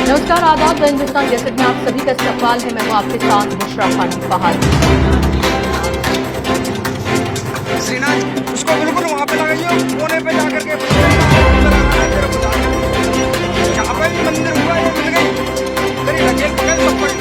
नमस्कार, आदाब। हिंदुस्तान जैकेट में आप सभी का इस्तकबाल है। मैं हूं आपके साथ बुशरा खान बहार। श्रीनाथ उसको बिल्कुल वहां पे लगाइए, कोने पे जाकर के यहाँ पे भी मंदिर हुआ है, मिल गई तेरी नकेल पकड़ सब पकड़।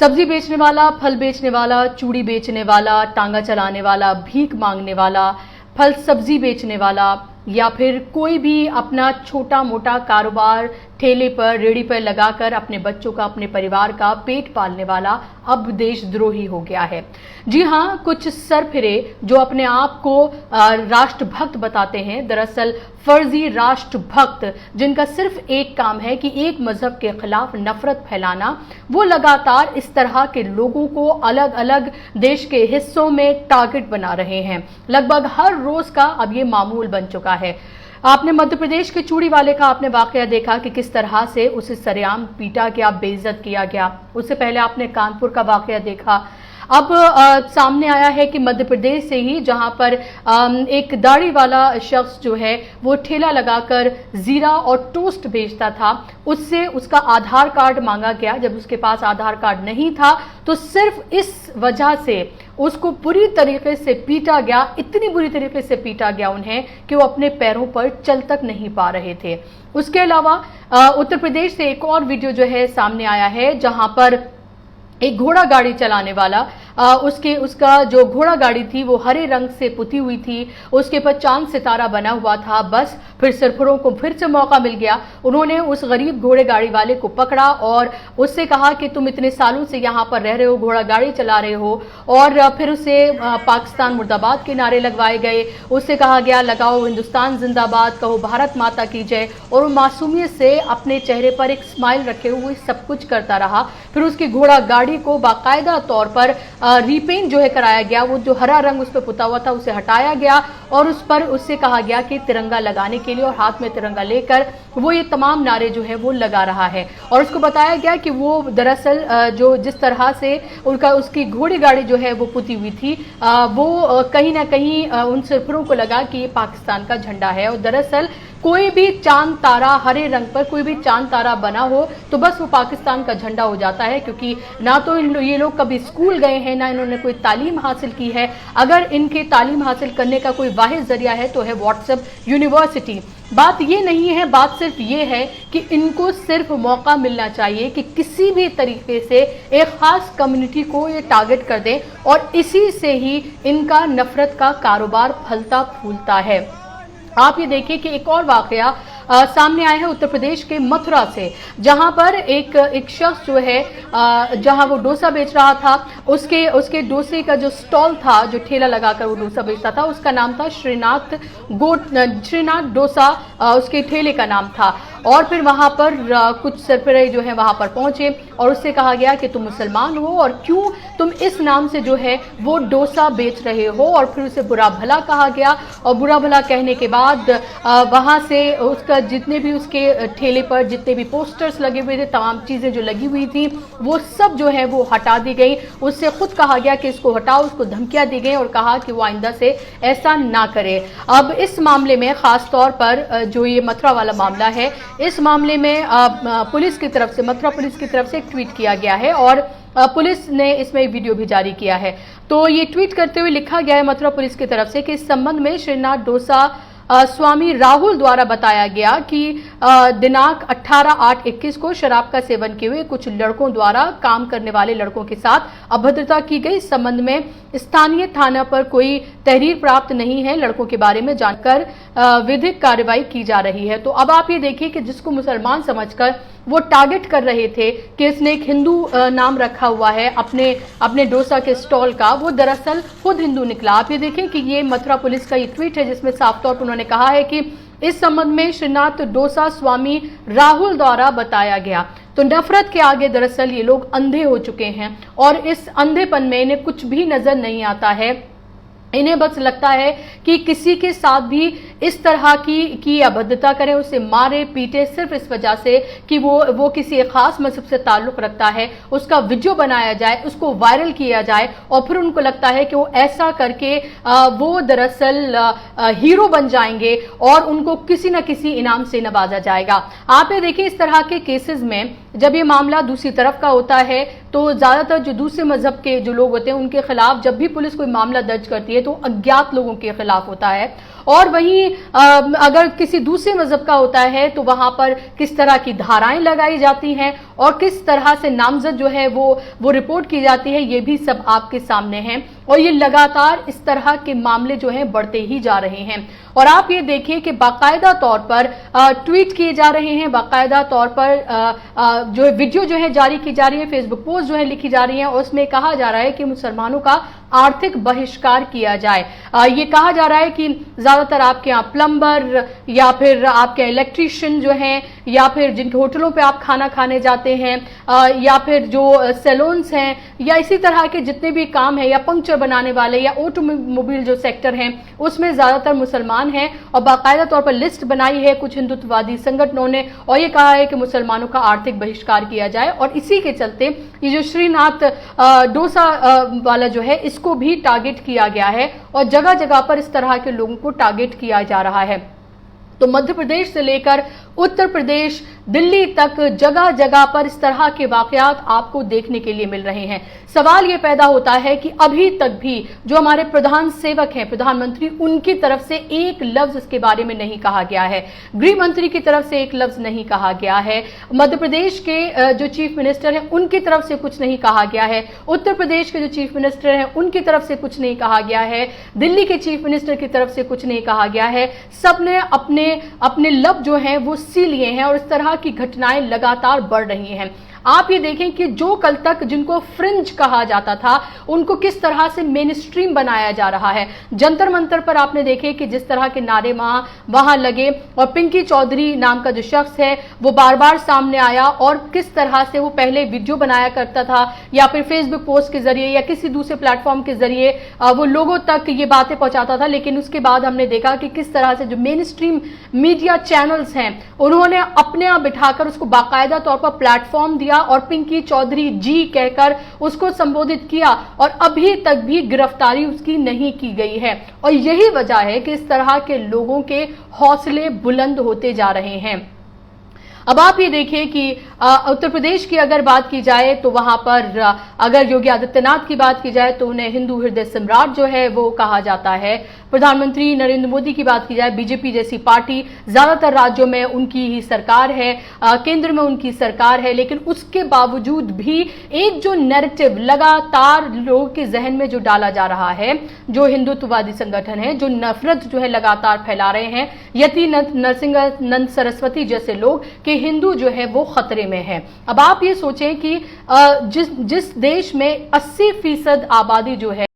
सब्जी बेचने वाला, फल बेचने वाला, चूड़ी बेचने वाला, टांगा चलाने वाला, भीख मांगने वाला, फल सब्जी बेचने वाला या फिर कोई भी अपना छोटा मोटा कारोबार ठेले पर, रेड़ी पर लगाकर अपने बच्चों का, अपने परिवार का पेट पालने वाला अब देशद्रोही हो गया है। जी हां, कुछ सरफिरे जो अपने आप को राष्ट्रभक्त बताते हैं, दरअसल फर्जी राष्ट्रभक्त जिनका सिर्फ एक काम है कि एक मजहब के खिलाफ नफरत फैलाना, वो लगातार इस तरह के लोगों को अलग अलग देश के हिस्सों में टारगेट बना रहे हैं। लगभग हर रोज का अब ये मामूल बन चुका है। आपने मध्य प्रदेश के चूड़ी वाले का आपने वाकया देखा कि किस तरह से उसे सरेआम पीटा गया, बेइज्जत किया गया। उससे पहले आपने कानपुर का वाकया देखा। अब सामने आया है कि मध्य प्रदेश से ही, जहां पर एक दाढ़ी वाला शख्स जो है वो ठेला लगाकर जीरा और टोस्ट बेचता था, उससे उसका आधार कार्ड मांगा गया। जब उसके पास आधार कार्ड नहीं था तो सिर्फ इस वजह से उसको बुरी तरीके से पीटा गया, इतनी बुरी तरीके से पीटा गया उन्हें कि वो अपने पैरों पर चल तक नहीं पा रहे थे। उसके अलावा उत्तर प्रदेश से एक और वीडियो जो है सामने आया है, जहां पर एक घोड़ा गाड़ी चलाने वाला, उसका जो घोड़ा गाड़ी थी वो हरे रंग से पुती हुई थी, उसके ऊपर चांद सितारा बना हुआ था। बस फिर सरफरों को फिर से मौका मिल गया। उन्होंने उस गरीब घोड़े गाड़ी वाले को पकड़ा और उससे कहा कि तुम इतने सालों से यहाँ पर रह रहे हो, घोड़ा गाड़ी चला रहे हो, और फिर उसे पाकिस्तान मुर्दाबाद के नारे लगवाए गए। उससे कहा गया लगाओ हिंदुस्तान जिंदाबाद, कहो भारत माता की जय, और वो मासूमियत से अपने चेहरे पर एक स्माइल रखे हुए सब कुछ करता रहा। फिर उसकी घोड़ा गाड़ी को बाकायदा तौर पर रीपेंट जो है कराया गया, वो जो हरा रंग उस पर पुता हुआ था उसे हटाया गया और उस पर उससे कहा गया कि तिरंगा लगाने के लिए, और हाथ में तिरंगा लेकर वो ये तमाम नारे जो है वो लगा रहा है। और उसको बताया गया कि वो दरअसल जो जिस तरह से उसकी घोड़ी गाड़ी जो है वो पुती हुई थी, वो कहीं ना कहीं उन सरफरों को लगा कि ये पाकिस्तान का झंडा है। और दरअसल कोई भी चांद तारा, हरे रंग पर कोई भी चांद तारा बना हो तो बस वो पाकिस्तान का झंडा हो जाता है, क्योंकि ना तो ये लोग कभी स्कूल गए हैं, ना इन्होंने कोई तालीम हासिल की है। अगर इनके तालीम हासिल करने का कोई वाहिद जरिया है तो है व्हाट्सएप यूनिवर्सिटी। बात ये नहीं है, बात सिर्फ ये है कि इनको सिर्फ मौका मिलना चाहिए कि किसी भी तरीके से एक खास कम्युनिटी को ये टारगेट कर दें, और इसी से ही इनका नफरत का कारोबार फलता फूलता है। आप ये देखिए कि एक और वाकया सामने आया है उत्तर प्रदेश के मथुरा से, जहां पर एक शख्स जो है जहां वो डोसा बेच रहा था, उसके डोसे का जो स्टॉल था, जो ठेला लगाकर वो डोसा बेचता था, उसका नाम था श्रीनाथ डोसा, उसके ठेले का नाम था। और फिर वहां पर कुछ सरफराई जो है वहां पर पहुंचे और उससे कहा गया कि तुम मुसलमान हो और क्यों तुम इस नाम से जो है वो डोसा बेच रहे हो, और फिर उसे बुरा भला कहा गया। और बुरा भला कहने के बाद वहां से उसका जितने भी उसके ठेले पर जितने भी पोस्टर्स लगे हुए थे, तमाम चीजें जो लगी हुई थी वो सब जो है वो हटा दी गई। उससे खुद कहा गया कि इसको हटाओ, उसको धमकियां दी गई और कहा कि वो आइंदा से ऐसा ना करे। अब इस मामले में खास तौर पर जो ये मथुरा वाला मामला है, इस मामले में पुलिस की तरफ से, मथुरा पुलिस की तरफ से एक ट्वीट किया गया है और पुलिस ने इसमें वीडियो भी जारी किया है। तो ये ट्वीट करते हुए लिखा गया है मथुरा पुलिस की तरफ से कि इस संबंध में श्रीनाथ डोसा स्वामी राहुल द्वारा बताया गया कि दिनांक 18/8/21 को शराब का सेवन किए हुए कुछ लड़कों द्वारा काम करने वाले लड़कों के साथ अभद्रता की गई। इस संबंध में स्थानीय थाना पर कोई तहरीर प्राप्त नहीं है। लड़कों के बारे में जानकर विधिक कार्रवाई की जा रही है। तो अब आप ये देखिए कि जिसको मुसलमान समझकर वो टारगेट कर रहे थे कि इसने एक हिंदू नाम रखा हुआ है अपने डोसा के स्टॉल का, वो दरअसल खुद हिंदू निकला। आप ये देखें कि ये मथुरा पुलिस का ये ट्वीट है जिसमें साफ तौर पर उन्होंने कहा है कि इस संबंध में श्रीनाथ डोसा स्वामी राहुल द्वारा बताया गया। तो नफरत के आगे दरअसल ये लोग अंधे हो चुके हैं और इस अंधेपन में इन्हें कुछ भी नजर नहीं आता है इन्हें बस लगता है कि किसी के साथ भी इस तरह की अभद्रता करें, उसे मारे पीटे सिर्फ इस वजह से कि वो किसी एक खास मजहब से ताल्लुक रखता है, उसका वीडियो बनाया जाए, उसको वायरल किया जाए और फिर उनको लगता है कि वो ऐसा करके वो दरअसल हीरो बन जाएंगे और उनको किसी न किसी इनाम से नवाजा जाएगा। आप ये देखिए, इस तरह के केसेस में जब ये मामला दूसरी तरफ का होता है तो ज्यादातर जो दूसरे मजहब के जो लोग होते हैं उनके खिलाफ जब भी पुलिस कोई मामला दर्ज करती है तो अज्ञात लोगों के खिलाफ होता है, और वहीं अगर किसी दूसरे मजहब का होता है तो वहां पर किस तरह की धाराएं लगाई जाती हैं और किस तरह से नामजद जो है वो रिपोर्ट की जाती है, ये भी सब आपके सामने है। और ये लगातार इस तरह के मामले जो हैं बढ़ते ही जा रहे हैं। और आप ये देखिए कि बाकायदा तौर पर ट्वीट किए जा रहे हैं, बाकायदा तौर पर जो वीडियो जो है जारी की जा रही है, फेसबुक पोस्ट जो है लिखी जा रही है और उसमें कहा जा रहा है कि मुसलमानों का आर्थिक बहिष्कार किया जाए। ये कहा जा रहा है कि ज्यादातर आपके यहाँ प्लम्बर या फिर आपके इलेक्ट्रीशियन जो हैं या फिर जिन होटलों पे आप खाना खाने जाते हैं या फिर जो सैलून्स हैं या इसी तरह के जितने भी काम है या पंक्चर बनाने वाले या ऑटोमोबाइल जो सेक्टर हैं उसमें ज्यादातर मुसलमान हैं। और बाकायदा तौर पर लिस्ट बनाई है कुछ हिंदुत्ववादी संगठनों ने और ये कहा है कि मुसलमानों का आर्थिक बहिष्कार किया जाए। और इसी के चलते ये जो श्रीनाथ डोसा वाला जो है इसको भी टारगेट किया गया है और जगह जगह पर इस तरह के लोगों को टारगेट किया जा रहा है। तो मध्य प्रदेश से लेकर उत्तर प्रदेश, दिल्ली तक जगह जगह पर इस तरह के वाकयात आपको देखने के लिए मिल रहे हैं। सवाल यह पैदा होता है कि अभी तक भी जो हमारे प्रधान सेवक हैं, प्रधानमंत्री, उनकी तरफ से एक लफ्ज इसके बारे में नहीं कहा गया है, गृह मंत्री की तरफ से एक लफ्ज नहीं कहा गया है, मध्य प्रदेश के जो चीफ मिनिस्टर हैं उनकी तरफ से कुछ नहीं कहा गया है, उत्तर प्रदेश के जो चीफ मिनिस्टर हैं उनकी तरफ से कुछ नहीं कहा गया है, दिल्ली के चीफ मिनिस्टर की तरफ से कुछ नहीं कहा गया है। सबने अपने लब जो हैं वो सी लिए हैं और इस तरह की घटनाएं लगातार बढ़ रही हैं। आप ये देखें कि जो कल तक जिनको फ्रिंज कहा जाता था उनको किस तरह से मेन स्ट्रीम बनाया जा रहा है। जंतर मंतर पर आपने देखे कि जिस तरह के नारे वहां लगे और पिंकी चौधरी नाम का जो शख्स है वो बार बार सामने आया और किस तरह से वो पहले वीडियो बनाया करता था या फिर फेसबुक पोस्ट के जरिए या किसी दूसरे प्लेटफॉर्म के जरिए वो लोगों तक ये बातें पहुंचाता था। लेकिन उसके बाद हमने देखा कि किस तरह से जो मेन स्ट्रीम मीडिया चैनल्स हैं उन्होंने अपने आप बिठाकर उसको बाकायदा तौर पर प्लेटफॉर्म दिया और पिंकी चौधरी जी कहकर उसको संबोधित किया और अभी तक भी गिरफ्तारी उसकी नहीं की गई है। और यही वजह है कि इस तरह के लोगों के हौसले बुलंद होते जा रहे हैं। अब आप ये देखिए कि उत्तर प्रदेश की अगर बात की जाए तो वहां पर अगर योगी आदित्यनाथ की बात की जाए तो उन्हें हिंदू हृदय सम्राट जो है वो कहा जाता है। प्रधानमंत्री नरेंद्र मोदी की बात की जाए, बीजेपी जैसी पार्टी ज्यादातर राज्यों में उनकी ही सरकार है, केंद्र में उनकी सरकार है, लेकिन उसके बावजूद भी एक जो नैरेटिव लगातार लोगों के जहन में जो डाला जा रहा है, जो हिंदुत्ववादी संगठन है, जो नफरत जो है लगातार फैला रहे हैं, यति नरसिंह सरस्वती जैसे लोग कि हिंदू जो है वो खतरे में है। अब आप ये सोचें कि जिस देश में 80% आबादी जो है